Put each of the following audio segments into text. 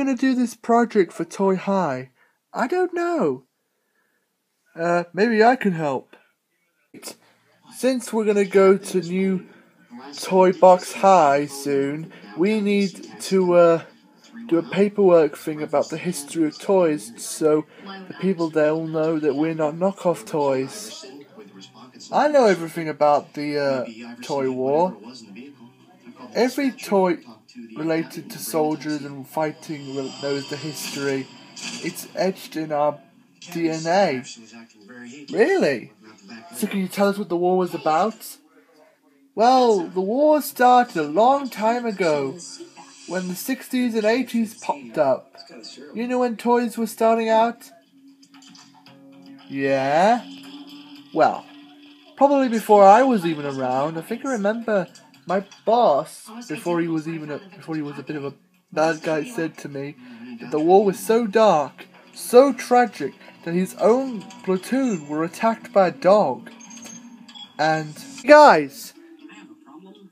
going to do this project for Toy High? I don't know. Maybe I can help. Since we're going to go to new Toy Box High soon, we need to do a paperwork thing about the history of toys so the people there will know that we're not knockoff toys. I know everything about the toy war. Every toy related to soldiers and fighting knows the history. It's etched in our DNA. Really? So can you tell us what the war was about? Well, the war started a long time ago, when the 60s and 80s popped up. You know when toys were starting out? Yeah? Well, probably before I was even around. I think I remember my boss, before he was a bit of a bad guy, said to me that the war was so dark, so tragic, that his own platoon were attacked by a dog. And guys,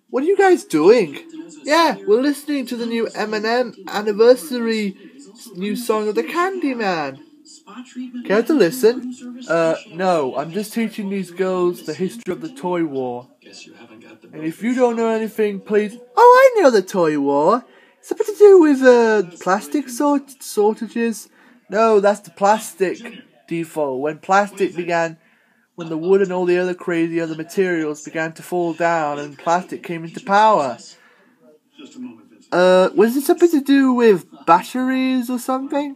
what are you guys doing? Yeah, we're listening to the new Eminem anniversary new song of the Candyman. Care to listen? No, I'm just teaching these girls the history of the toy war. And if you don't know anything, please... Oh, I know the toy war. It's something to do with plastic shortages. No, that's the plastic default. When the wood and all the other crazy other materials began to fall down and plastic came into power. Was it something to do with batteries or something?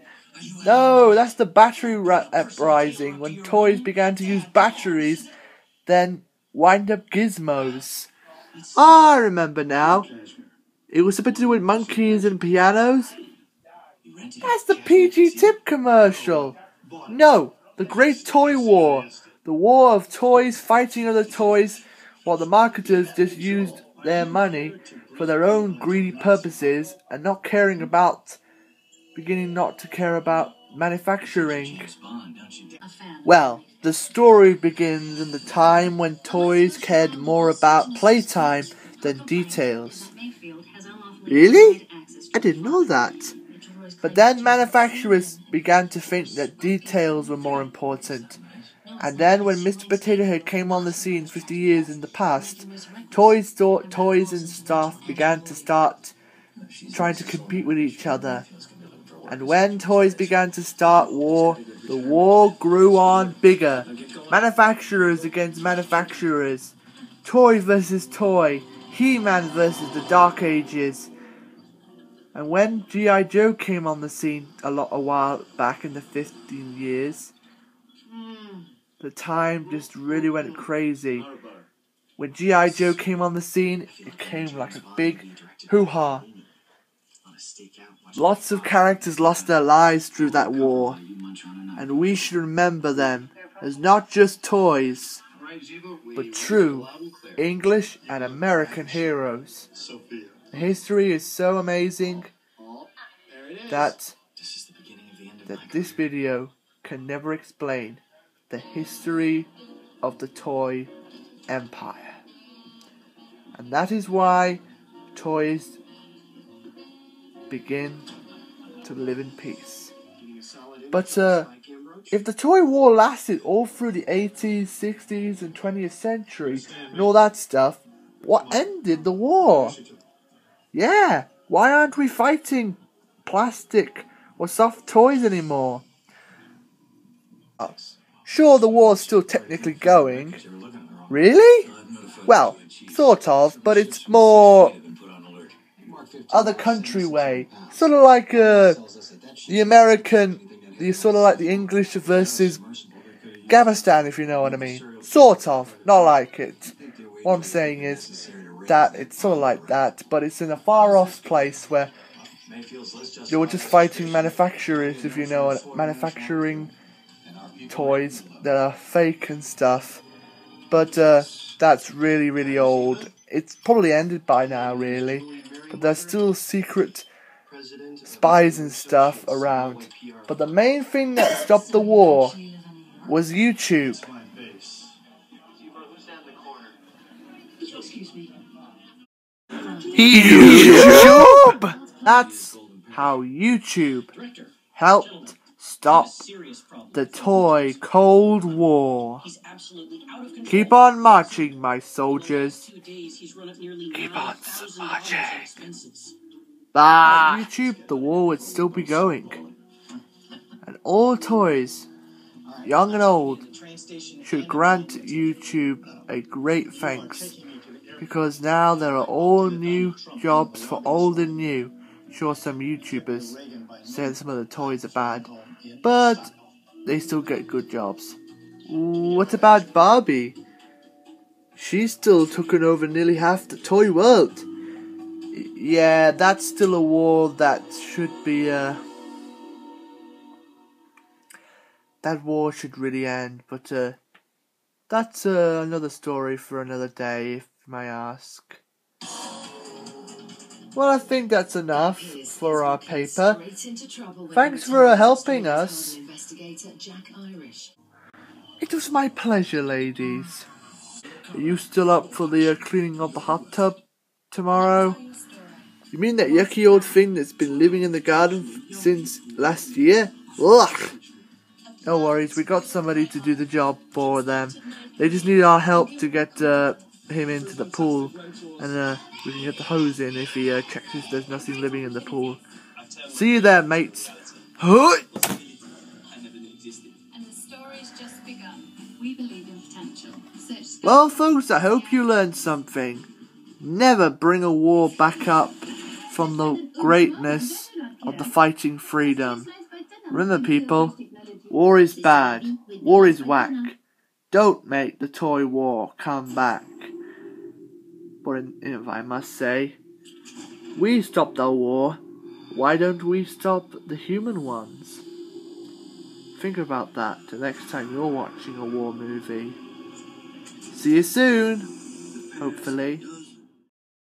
No, that's the battery uprising, when toys began to use batteries, then wind up gizmos. I remember now. It was something to do with monkeys and pianos. That's the PG Tip commercial. No, the Great Toy War. The war of toys fighting other toys, while the marketers just used their money for their own greedy purposes and beginning not to care about manufacturing. Well, the story begins in the time when toys cared more about playtime than details. Really? I didn't know that. But then manufacturers began to think that details were more important. And then when Mr. Potato Head came on the scene 50 years in the past, toys and stuff began to start trying to compete with each other. And when toys began to start war, the war grew on bigger. Manufacturers against manufacturers. Toy versus toy. He-Man versus the Dark Ages. And when G.I. Joe came on the scene a while back in the 15 years, the time just really went crazy. When G.I. Joe came on the scene, it came like a big hoo-ha. Lots of characters lost their lives through that war, and we should remember them as not just toys, but true English and American heroes. The history is so amazing that this video can never explain the history of the toy empire. And that is why toys begin to live in peace. But if the toy war lasted all through the 80s, 60s and 20th century and all that stuff, what ended the war? Yeah, why aren't we fighting plastic or soft toys anymore? Sure, the war's still technically going. Really? Well, sort of, but it's more other country way. Sort of like the English versus Gavestan, if you know what I mean. Sort of, not like it. What I'm saying is that it's sort of like that, but it's in a far off place where they were just fighting manufacturers, if you know what, manufacturing toys that are fake and stuff. But that's really, really old. It's probably ended by now, really. But there's still secret spies and stuff around. But the main thing that stopped the war was YouTube. YouTube? That's how YouTube helped stop the toy Cold War. Keep on marching, my soldiers. Keep on marching. But YouTube, the war would still be going. And all toys, young and old, should grant YouTube a great thanks. Because now there are all new jobs for old and new. Sure, some YouTubers say that some of the toys are bad, but they still get good jobs. What about Barbie? She's still taken over nearly half the toy world. Yeah, that's still a war that should be, that war should really end, but, that's another story for another day, if you may ask. Well, I think that's enough for our paper. Thanks for helping us. It was my pleasure, ladies. Are you still up for the cleaning of the hot tub tomorrow? You mean that yucky old thing that's been living in the garden since last year? Ugh! No worries, we got somebody to do the job for them. They just need our help to get him into the pool, and we can get the hose in if he checks if there's nothing living in the pool. See you there, mates. Huh! Well, folks, I hope you learned something. Never bring a war back up from the greatness of the fighting freedom. Remember, people, war is bad. War is whack. Don't make the toy war come back. But if I must say, we stopped the war. Why don't we stop the human ones? Think about that the next time you're watching a war movie. See you soon, hopefully.